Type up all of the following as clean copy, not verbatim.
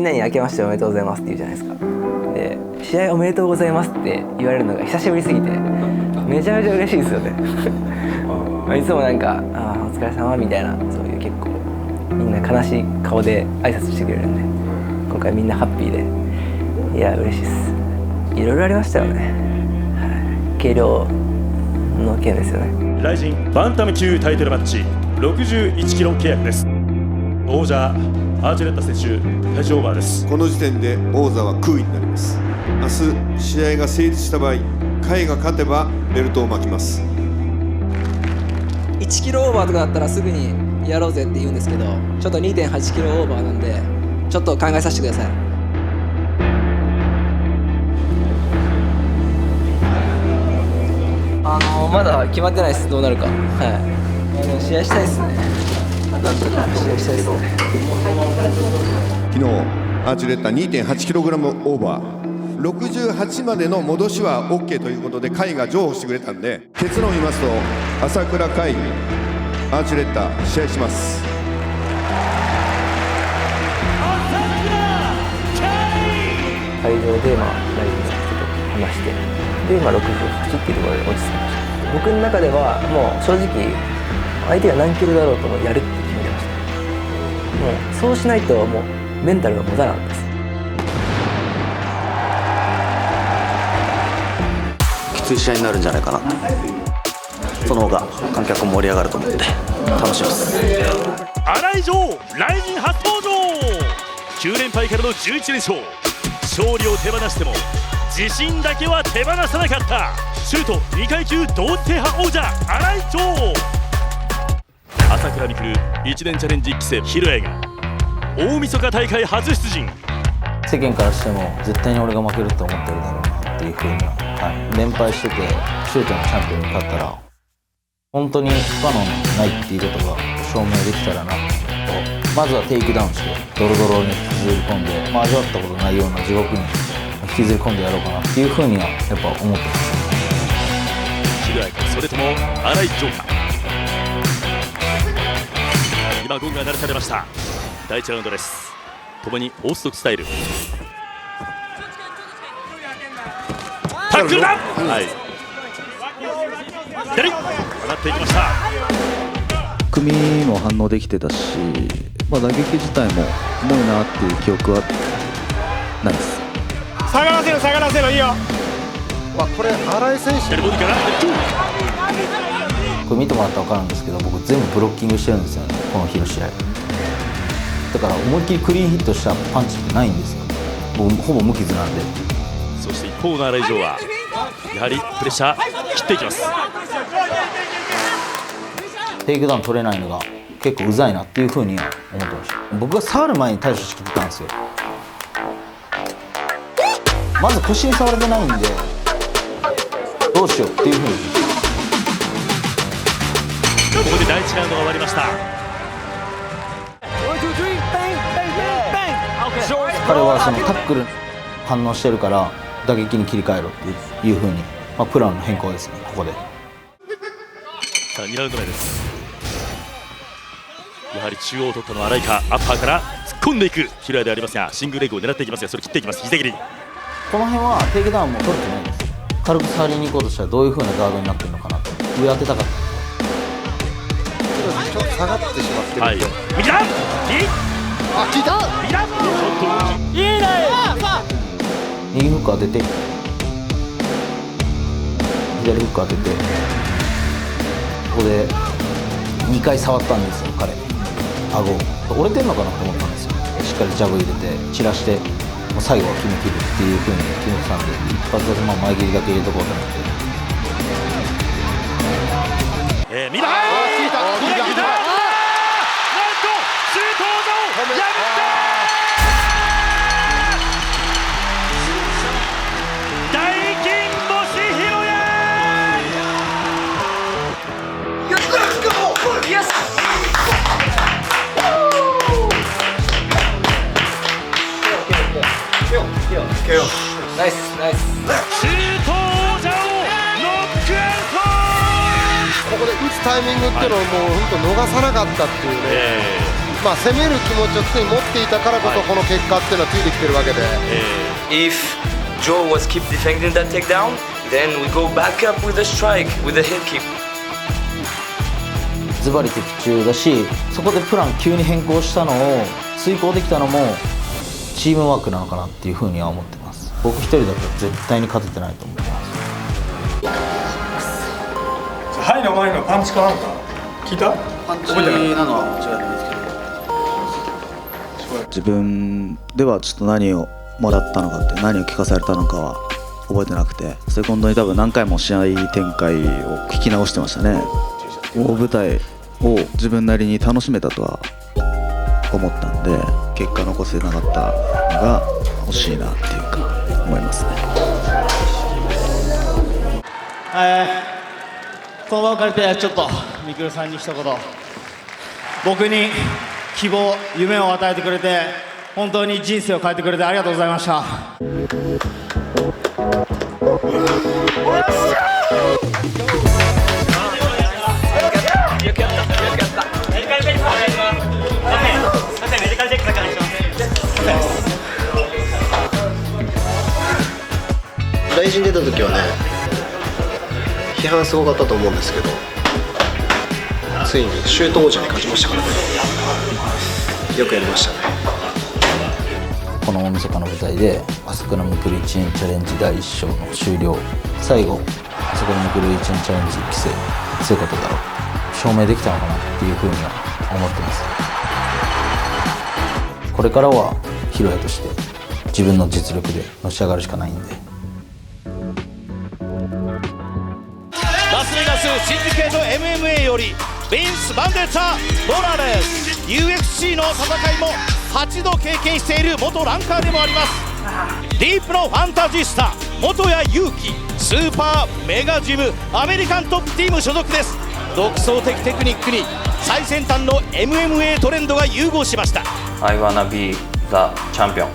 んなに明けましておめでとうございますって言うじゃないですか。で試合おめでとうございますって言われるのが久しぶりすぎてめちゃめちゃ嬉しいですよねいつもなんかお疲れ様みたいな、そういう結構みんな悲しい顔で挨拶してくれるんで、今回みんなハッピーで、いや嬉しいです。いろいろありましたよね、軽量の件ですよね。ライジンバンタム級タイトルマッチ61キロ契約です。王者アーチェレッタ選手体重オーバーです。この時点で王座は空位になります。明日試合が成立した場合、甲斐が勝てばベルトを巻きます。1キロオーバーとかだったらすぐにやろうぜって言うんですけど、ちょっと 2.8 キロオーバーなんでちょっと考えさせてください。まだ決まってないです、どうなるか。試合したいですね。なんとか試合したいですね。昨日アーチュレッタ 2.8kg オーバー、68までの戻しは OK ということで甲斐が譲歩してくれたんで、結論を言いますと朝倉海アーチュレッタ試合します。会場でライブの人と話して、で今68っていうところで落ち着きました。僕の中ではもう正直相手が何キロだろうともやるって決めてました。もうそうしないともうメンタルが持たなかったです。きつい試合になるんじゃないかな。その方が観客も盛り上がると思って楽しみです。新井城ライジン初登場。9連敗からの11連勝。勝利を手放しても自信だけは手放さなかった。シュート2階級同時制覇王者新井城。朝倉未来1年チャレンジ1期生ヒロエが大晦日大会初出陣。世間からしても絶対に俺が負けると思ってるだろうなっていうふうには、連敗しててシュートのチャンピオンに勝ったら本当に不可能ないっていうことが証明できたらなと、まずはテイクダウンしてドロドロに引きずり込んで、味わったことないような地獄に引きずり込んでやろうかなっていうふうにはやっぱ思ってます。ヒロエかそれとも新井城か。今ゴンが鳴らされました。第1ラウンドです。共にオーソドックススタイル。タックルだ。左上がっていきました。組も反応できてたし、打撃自体も重いなっていう記憶はないです。下がらせろ下がらせろ、いいよ。これ新井選手これ見てもらったら分かるんですけど、僕全部ブロッキングしてるんですよね、この日の試合だから。思いっきりクリーンヒットしたパンチってないんですよ。僕ほぼ無傷なんで。そして一方の新井城はやはりプレッシャー切っていきます。テイクダウン取れないのが結構うざいなっていうふうには思ってました。僕が触る前に対処してきたんですよ。まず腰に触れてないんでどうしようっていうふうに。ここで第1ラウンドが終わりました。彼はそのタックル反応してるから打撃に切り替えろっていうふうに、プランの変更ですね、ここで。さあ2ラウンド目です。やはり中央を取ったのは新井か。アッパーから突っ込んでいくヒロヤでありますが、シングルレッグを狙っていきますが、それ切っていきます。膝切り。この辺はテイクダウンも取れてないです。軽く触りに行こうとしたらどういう風なガードになってるのかなと。上当てたかった。ちょっと下がってしまってる。はい、右だ。効いた。右だ。ちょっといいね。右フック当てて左フック当てて、ここで2回触ったんですよ、彼。顎折れてんのかなと思ったんですよ。しっかりジャブ入れて散らして、もう最後は決めきるっていう風に決めてたんで、一発だけ前蹴りだけ入れとこうと思って。見た。聞いた。なんとシュート王者を破った。大金星ヒロヤ。ナイスナイス。シュート王者をノックアウト。ここで打つタイミングっていうのをもう本当逃さなかったっていうね。まあ攻める気持ちを常に持っていたからこそこの結果っていうのはついてきてるわけで、If Joe was keep defending that takedown, then we go back up with a strike, with a hip kick. ズバリ的中だし、そこでプラン急に変更したのを遂行できたのもチームワークなのかなっていうふうには思ってます。僕一人だと絶対に勝ててないと思ってます。はいの前のパンチかなんか聞いた？パンチなのは間違いないですけど、自分ではちょっと何をもらったのかって何を聞かされたのかは覚えてなくて、セコンドに多分何回も試合展開を聞き直してましたね。大舞台を自分なりに楽しめたとは思ったんで、結果残せなかったのが惜しいなっていうか思いますね。この場を借りてちょっとみくるさんに一言、僕に希望夢を与えてくれて本当に人生を変えてくれてありがとうございました。大臣出た時はね、批判すごかったと思うんですけど、ついにシュート王者に勝ちましたからね。よくやりましたね。この大晦日の舞台で朝倉未来1年チャレンジ第1章の終了、最後朝倉未来1年チャレンジ規制強かっただろう、証明できたのかなっていうふうには思ってます。これからはヒロヤとして自分の実力でのし上がるしかないんで。ラスベガスシンジケート MMA よりビンス・バンデッタ・モラレス、 UFC の戦いも8度経験している元ランカーでもあります。ディープのファンタジスタ元谷勇気、スーパーメガジムアメリカントップチーム所属です。独創的テクニックに最先端の MMA トレンドが融合しました。 I wanna be the champion.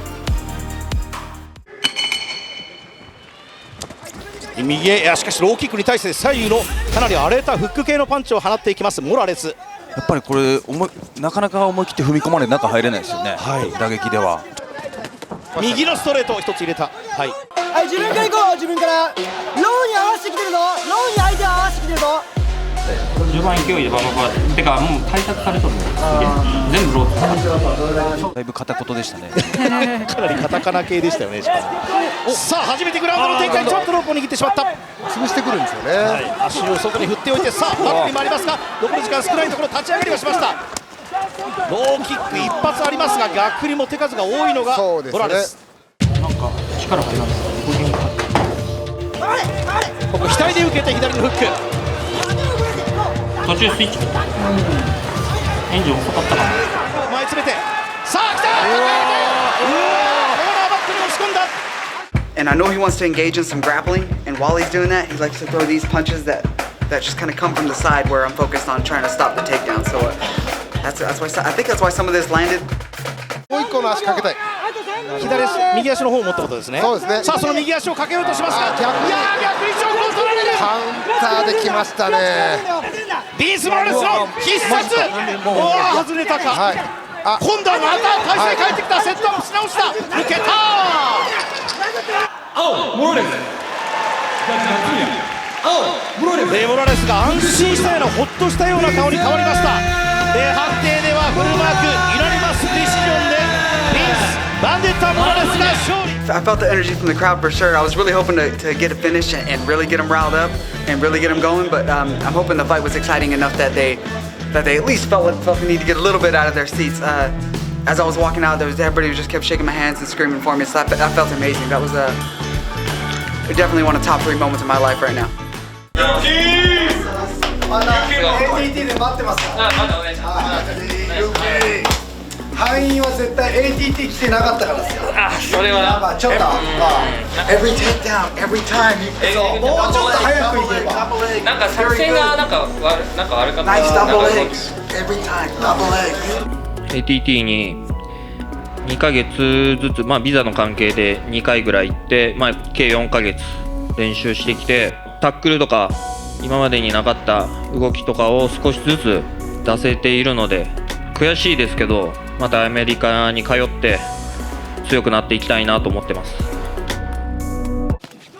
右へ、しかしローキックに対して左右のかなり荒れたフック系のパンチを放っていきますモラレス。やっぱりこれなかなか思い切って踏み込まれて中入れないですよね、打撃では。右のストレートを一つ入れた。はい、自分から行こう。自分からローに合わせてきてるぞ。ローに相手を合わせてきてるぞ。序盤勢いでバンバンてかもう対策されとるね。全部ローだいぶ片言でしたね。かなりカタカナ系でしたよね。さあ初めてグラウンドの展開、ちょっとロープを握ってしまった。潰してくるんですよね、足を外に振っておいて、さあバックに回りますが残り時間少ないところ、立ち上がりはしました。ローキック一発ありますが逆にも手数が多いのがモラレス。なんか力入らない。ここ左で受けて左のフック、途中スイッチエンジン遅かったかな。前詰めて、さあ来た、コーナーバックに押し込んだ。 And I know he wants to engage in some grappling, and while he's doing that, he likes to throw these punches that just kind of come from the side where I'm focused on trying to stop the takedown. So that's why I think that's why some of this landed. もう一個の足かけたい。右足の方を持ったことですね。そうですね。さあその右足をかけようとしますが、逆に長考取られる。カウンターできましたね。ビンス・モラレスの必殺。外れたか。今度はまた体勢変えてきた。セットアップし直した。抜けた。モラレスが安心したようなほっとしたような顔に変わりました。判定ではフルマークユナニマスディシジョンでビンス・バンデッタ・モラレスが勝利。I felt the energy from the crowd for sure. I was really hoping to get a finish and really get them riled up and really get them going. But I'm hoping the fight was exciting enough that they at least felt the need to get a little bit out of their seats. As I was walking out, everybody just kept shaking my hands and screaming for me. So that felt amazing. That was definitely one of the top 3 moments of my life right now. ATT で待ってますから。敗因は絶対 ATT 来てなかったからですよ。それはなんかちょっとevery takedown every time もうちょっと早くいけばなんか作戦がなんか悪かった。 Nice double legs every time double legs ATT に2ヶ月ずつ、ビザの関係で2回ぐらい行って、計4ヶ月練習してきて、タックルとか今までになかった動きとかを少しずつ出せているので、悔しいですけど、またアメリカに通って強くなっていきたいなと思ってます。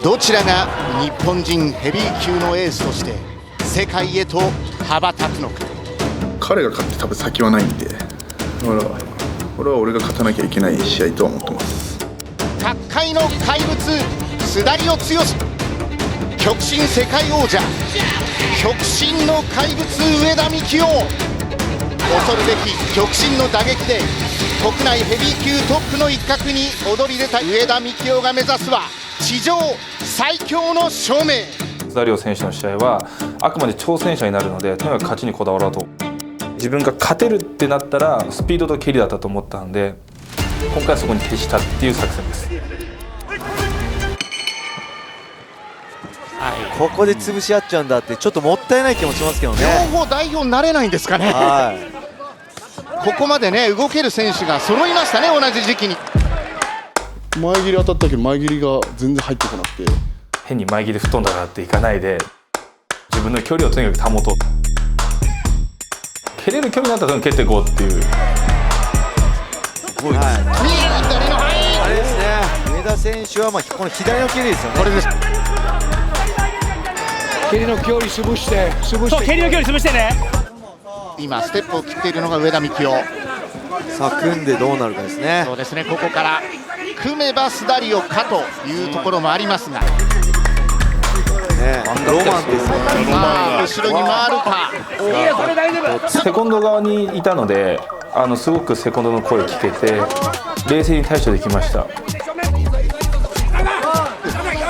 どちらが日本人ヘビー級のエースとして世界へと羽ばたくのか。彼が勝って多分先はないんで、だから俺は俺が勝たなきゃいけない試合とは思ってます。角界の怪物須田理央剛、極真世界王者極真の怪物上田幹雄、恐るべき極真の打撃で国内ヘビー級トップの一角に躍り出た上田幹雄が目指すは地上最強の証明。須田理央選手の試合はあくまで挑戦者になるので、とにかく勝ちにこだわろうと。自分が勝てるってなったらスピードと蹴りだったと思ったので、今回はそこに徹したっていう作戦です。ここで潰し合っちゃうんだってちょっともったいない気もしますけどね。両方代表になれないんですかね。ここまでね動ける選手が揃いましたね、同じ時期に。前切り当たったけど前切りが全然入ってこなくて、変に前切り吹っ飛んだからっていかないで、自分の距離をとにかく保とう。蹴れる距離になったら蹴っていこうっていう。すごい。あれですね、上田選手はこの左の蹴りですよね。これです。蹴りの距離潰して蹴りの距離潰してね。今ステップを切っているのが上田幹雄。さあ組んでどうなるかですね。そうですね、ここから組めば須田理央かというところもありますが、ロマンですね。さあ後ろに回るか。セコンド側にいたので、すごくセコンドの声聞けて冷静に対処できました。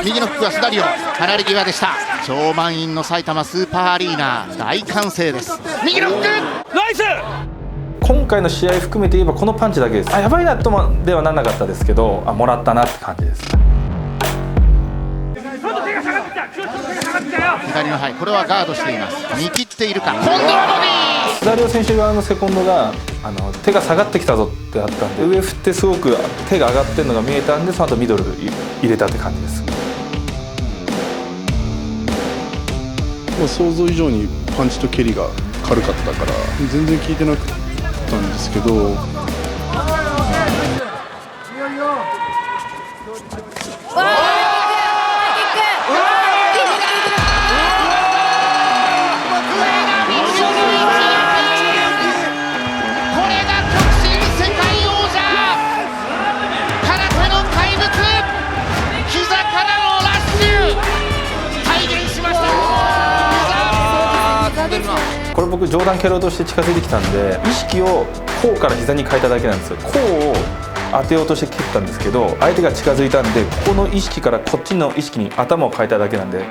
右のフックは須田理央、離れ際でした。超満員の埼玉スーパーアリーナ、大歓声です。右のフック、ナイス。今回の試合含めて言えばこのパンチだけです。やばいなとまではならなかったですけど、もらったなって感じです。左のこれはガードしています。見切っているか。今度はボディー。須田理央選手側のセコンドが手が下がってきたぞってあったんで、上振ってすごく手が上がってるのが見えたんで、その後ミドル入れたって感じです。想像以上にパンチと蹴りが軽かったから全然効いてなかったんですけど、これ僕上段蹴ろうとして近づいてきたんで、意識を甲から膝に変えただけなんですよ。甲を当てようとして蹴ったんですけど、相手が近づいたんで、ここの意識からこっちの意識に頭を変えただけなんで、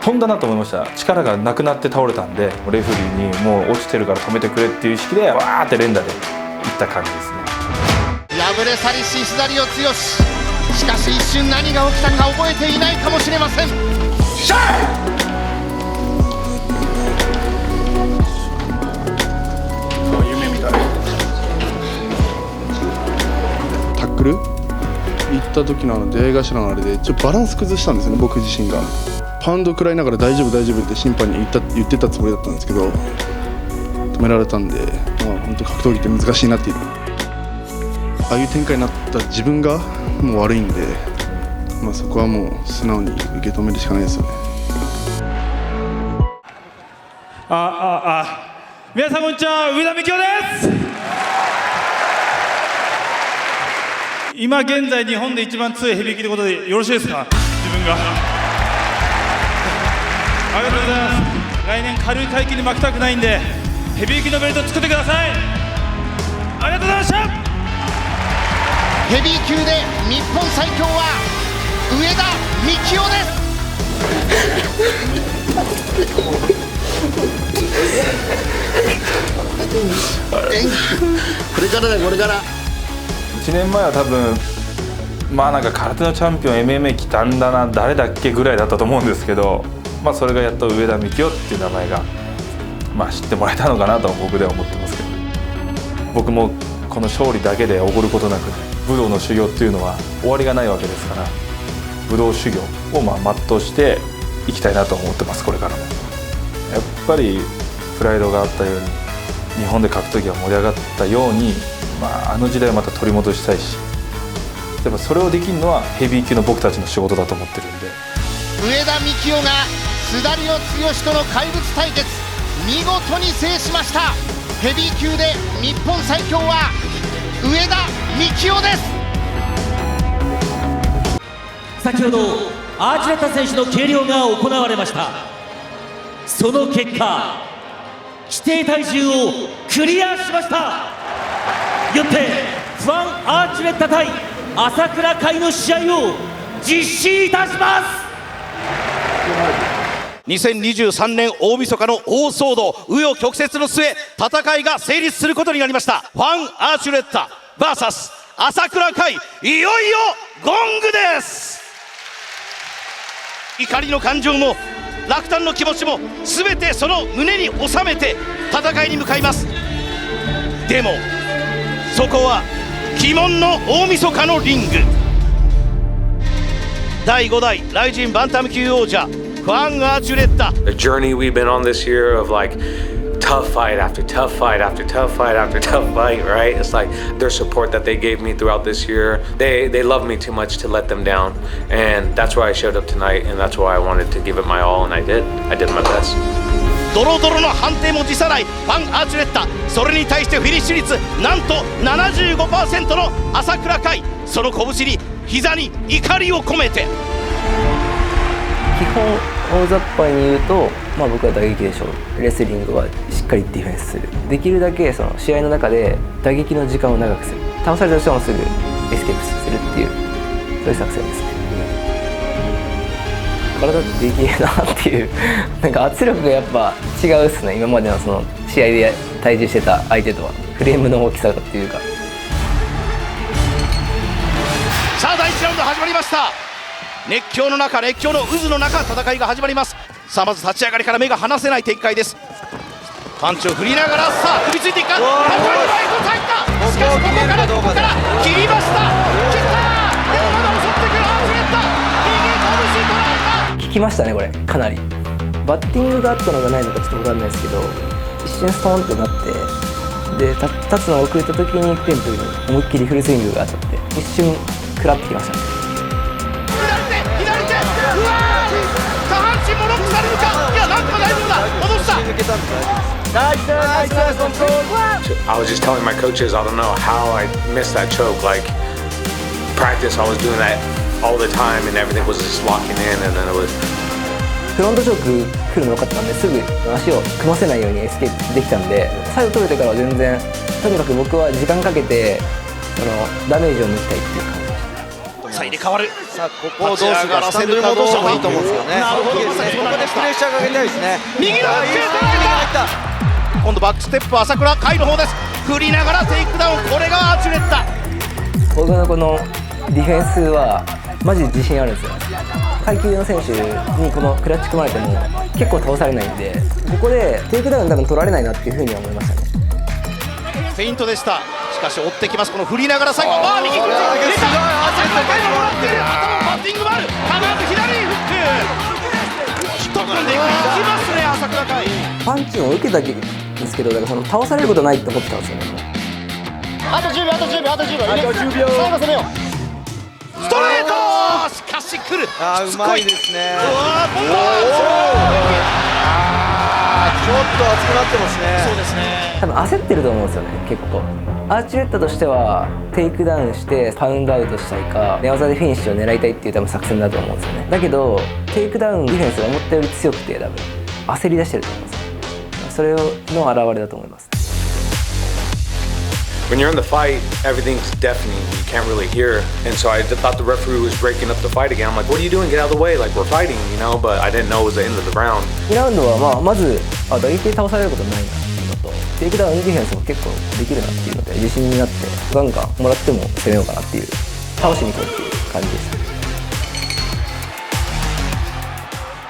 飛んだなと思いました。力がなくなって倒れたんで、レフェリーにもう落ちてるから止めてくれっていう意識でわーって連打でいった感じですね。敗れ去りし須田理央剛、しかし一瞬何が起きたか覚えていないかもしれません。シャータックル行った時の出会い頭のあれでちょっとバランス崩したんですよね、僕自身が。パウンド食らいながら大丈夫大丈夫って審判に言ってたつもりだったんですけど、止められたんで、本当格闘技って難しいなっていう、ああいう展開になった自分がもう悪いんで、そこはもう素直に受け止めるしかないですよね。皆さんこんにちは、上田幹雄です。今現在日本で一番強いヘビー級ということでよろしいですか。自分がありがとうございます。来年軽い階級に負けたくないんでヘビー級のベルト作ってください。ありがとうございました。ヘビー級で日本最強は上田幹雄ですこれからだ、これから。1年前は多分なんか空手のチャンピオン MMA 来たんだな、誰だっけぐらいだったと思うんですけど、それがやっと上田幹雄っていう名前が知ってもらえたのかなと僕では思ってますけど、僕もこの勝利だけでおごることなく、武道の修行っていうのは終わりがないわけですから、武道修行を全うしていきたいなと思ってます。これからもやっぱりプライドがあったように日本で格闘技が盛り上がったように、あの時代をまた取り戻したいし、やっぱそれをできるのはヘビー級の僕たちの仕事だと思ってるんで。上田幹雄がスダリオ剛との怪物対決、見事に制しました。ヘビー級で日本最強は上田幹雄です。先ほどアーチュレッタ選手の計量が行われました。その結果、規定体重をクリアしました。よってファン・アーチュレッタ対朝倉海の試合を実施いたします。2023年大晦日の大騒動、紆余曲折の末、戦いが成立することになりました。ファン・アーチュレッタ VS 朝倉海、いよいよゴングです。怒りの感情も落胆の気持ちも全てその胸に収めて戦いに向かいます。でもそこは鬼門の大晦日のリング。第5代ライジンバンタム級王者ファン・アーチュレッタ。 The journey we've been on this year of like tough fight after tough fight after tough fight after tough fight, right? It's like their support that they gave me throughout this year. They love me too much to let them down, and that's why I showed up tonight, and that's why I wanted to give it my all, and I did my best. ドロドロの判定も辞さないファン・アーチュレッタ。それに対してフィニッシュ率なんと 75% の朝倉海。その拳に膝に怒りを込めて、基本大雑把に言うと、僕は打撃でしょう。レスリングはしっかりディフェンスする。できるだけその試合の中で打撃の時間を長くする。倒されたとしてもすぐエスケープするっていう、そういう作戦ですね。体ってできるなっていうなんか圧力がやっぱ違うっすね。今までのその試合で対峙してた相手とはフレームの大きさっていうか。さあ第1ラウンド始まりました。熱狂の中、熱狂の渦の中、戦いが始まります。さあまず立ち上がりから目が離せない展開です。パンチを振りながら、さあ首ついていくか。パンチを入った。しかしここから切りました。切った。でもまだ襲ってくるアーチュレッタ。右拳捉えた。効きましたね、これかなり。バッティングがあったのがないのかちょっと分かんないですけど、一瞬ストーンとなってで立つのが遅れた時にテンプに思いっきりフルスイングが当たって一瞬食らってきましたね。左手、うわー、下半身もロックされるか。いや、なんとか大丈夫だ。戻した。I was just telling my coaches, I don't know how I missed that choke. Like practice, I was doing that all the time, and everything was just locking in, and then it was. フロントチョーク来るの分かったんですぐ足を組ませないようにエスケープできたんで、最後取れてからは全然とにかく僕は時間かけてダメージを抜きたいっていう感じでした。さあ入れ替わる。さあここをどうするか、スタンドに戻してもいいと思うんですよね。なるほど、ここでプレッシャーかけたいですね。右のフック捉えた。今度バックステップ朝倉海の方です。振りながらテイクダウン。これがアーチュレッタ。僕のこのディフェンスはマジで自信あるんですよ。階級の選手にこのクラッチ組まれても結構倒されないんで、ここでテイクダウン多分取られないなっていうふうには思いましたね。フェイントでした。しかし追ってきます。この振りながら最後、右フック入れた。朝倉海ももらっている。頭バッティングもある。必ず左フック。ヒット組んでいきますね、朝倉海。パンチを受けたんですけど、だからその倒されることないって思ってたんですよね。あと10秒、あと10秒、あと10秒、あと10秒。最後攻めよう。ストレート。しかし来る。うまいですね。うわー、今度はちょっと熱くなってますね。そうですね。多分焦ってると思うんですよね、結構。アーチュレッタとしてはテイクダウンしてパウンドアウトしたいか寝技でフィニッシュを狙いたいっていう多分作戦だと思うんですよね。だけどテイクダウンディフェンスが思ったより強くて多分焦り出してると思います。それの表れだと思います。When you're in the fight, everything's deafening. You can't really hear. And so I thought the referee was breaking up the fight again. I'm like, what are you doing? Get out of the way. Like, we're fighting, you know? But I didn't know it was the end of the round. 2ラウンドはまず打撃で倒されることないなっていうのと、テイクダウンディフェンスも結構できるなっていうので自信になって、ガンガンもらっても攻めようかなっていう、倒しに行こうっていう感じでした。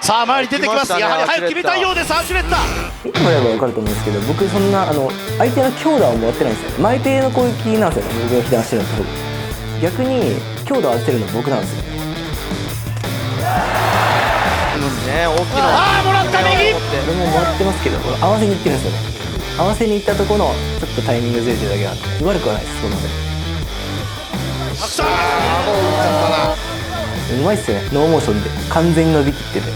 さあ前に出てきます。やはり早く決めたいようです。アーチュレッタ。見てもらえば分かると思うんですけど、僕そんな相手の強打をもらってないんですよ。前手の攻撃なんですよね。僕が被弾してるのと逆に強打を当ててるのは僕なんですよ。大きな。ああもらった右。これももらってますけど、合わせにいってるんですよね。合わせに行ったところのちょっとタイミングずれてるだけなんで悪くはないです。そこまでうまいっすよね。ノーモーションで完全に伸びきってて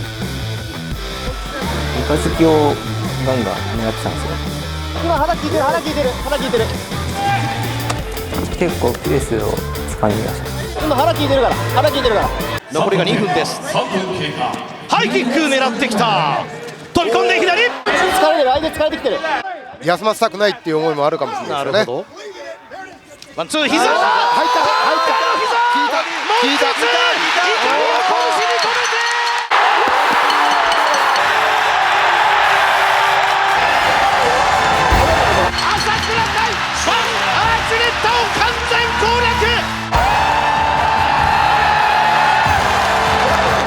三日月をガンガン狙ってたんですよ。今腹効いてる腹効いてる腹効いてる。結構ペースを掴んでみました。今腹効いてるから腹効いてるから。残りが2分です。ハイキック狙ってきた。飛び込んで左。疲れてる相手疲れてきてる。休ませたくないっていう思いもあるかもしれないですよね。ワンツー膝。入った効いた。イタリア拳に止めて。朝倉海アーチレッタを完全攻略。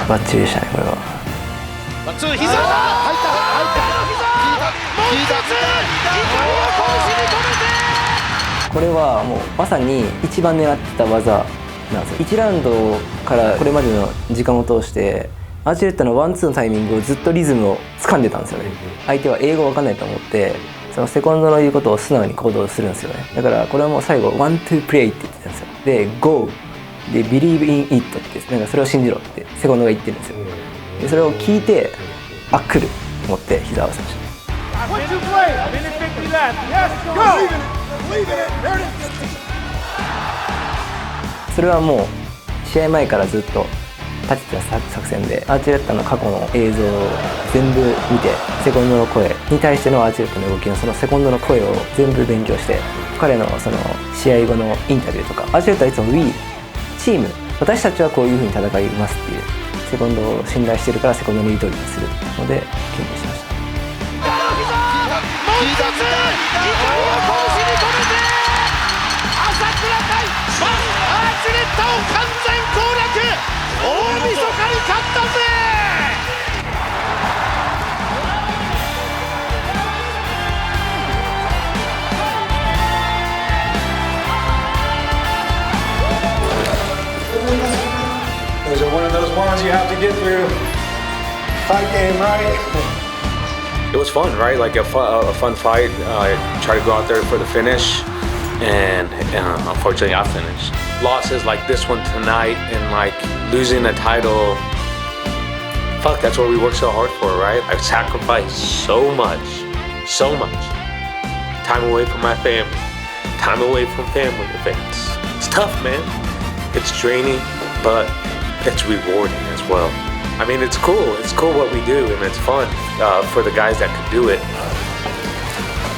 バッチリでしたねこれは。ワンツー膝。入った。もう一つイタリア拳に止めて。これはもうまさに一番狙ってた技なんですよ。1ラウンドからこれまでの時間を通してアーチレッタのワンツーのタイミングをずっとリズムを掴んでたんですよね。相手は英語わかんないと思ってそのセコンドの言うことを素直に行動するんですよね。だからこれはもう最後ワンツープレイって言ってたんですよ。で GO で Believe in it ってなんかそれを信じろってセコンドが言ってるんですよ。でそれを聞いてあ来ると思って膝を合わせました。それはもう試合前からずっと立ててた作戦でアーチレッタの過去の映像を全部見てセコンドの声に対してのアーチレッタの動きのそのセコンドの声を全部勉強して彼のその試合後のインタビューとかアーチレッタはいつも We チーム私たちはこういう風に戦いますっていうセコンドを信頼してるからセコンドの言う通りにするので研究しました。もう一つイタリア拳に止めて朝倉海アーチレッタを完全攻略。大晦日に勝ったぜ。Those are one of those ones you have to get through. Fight game, right? It was fun, right? Like a fun fight. I tried to go out there for the finish, and unfortunately, I finished. Losses like this one tonight, and like losing a title. Fuck, that's what we work so hard for, right? I've sacrificed so much. Time away from my family, time away from family events. It's tough, man. It's draining, but it's rewarding as well. I mean, it's cool. It's cool what we do, and it's fun for the guys that can do it.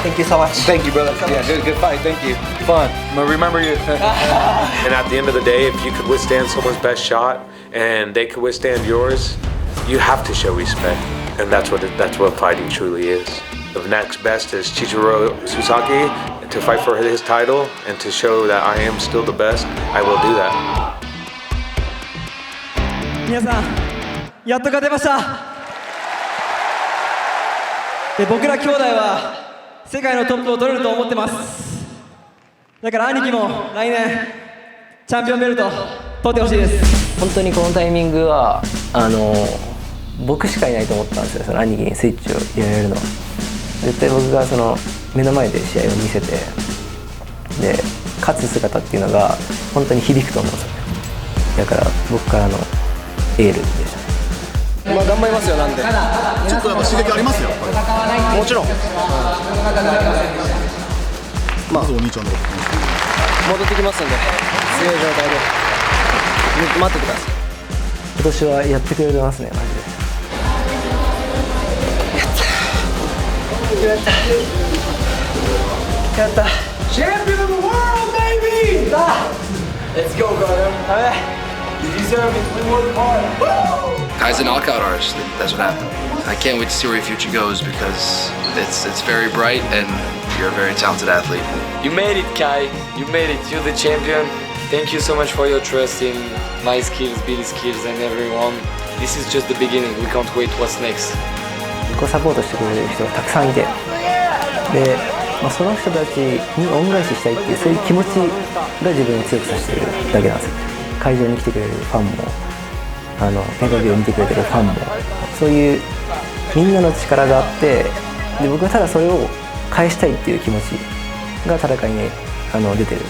Thank you so much. Thank you, brother. Yeah, good fight. Thank you. Fun. I'm gonna remember you. And at the end of the day, if you could withstand someone's best shot and they could withstand yours, you have to show respect, and that's what fighting truly is. The next best is Chihiro Susaki to fight for his title and to show that I am still the best. I will do that. 皆さんやっと勝てました。で僕ら兄弟は世界のトップを取れると思ってます。だから兄貴も来年チャンピオンベルト取ってほしいです。本当にこのタイミングは僕しかいないと思ったんですよ。その兄貴にスイッチを入れられるのは絶対僕がその目の前で試合を見せてで勝つ姿っていうのが本当に響くと思うんですよね。だから僕からのエールでしたね。まあ頑張りますよ。なんでちょっとやっぱ刺激ありますよ。もちろん、まあお兄ちゃんの戻ってきますんで強い状態で待ってください。今年はやってくれてますねマジで。やった Champion of the world, baby! Let's go, brother. You deserve it. We work hard. Kai's a knockout artist. That's what happened. I can't wait to see where your future goes because it's very bright and you're a very talented athlete. You made it, Kai. You made it. You're the champion. Thank you so much for your trust in my skills, Billy's skills, and everyone. This is just the beginning. We can't wait what's next. 僕をサポートしてくれる人がたくさんいてで、その人たちに恩返ししたいっていうそういう気持ちが自分を強くさせてるだけなんですよ。会場に来てくれるファンもペーパービューを見てくれてるファンもそういうみんなの力があってで僕はただそれを返したいっていう気持ちが戦いに出てる。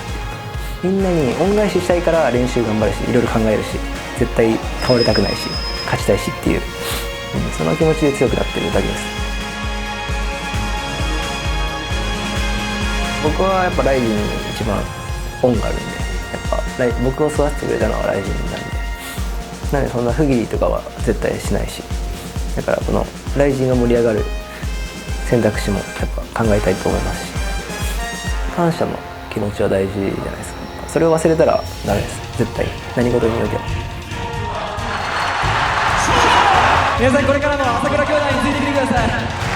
みんなに恩返ししたいから練習頑張るし、いろいろ考えるし、絶対倒れたくないし勝ちたいしっていう、その気持ちで強くなってるだけです。僕はやっぱライジンに一番恩があるんで、やっぱ僕を育ててくれたのはライジンなんでそんな不義理とかは絶対しないし、だからこのライジンが盛り上がる選択肢もやっぱ考えたいと思いますし、感謝の気持ちは大事じゃないですか。それを忘れたらダメです、絶対何事においても。皆さんこれからも朝倉兄弟についてきてください。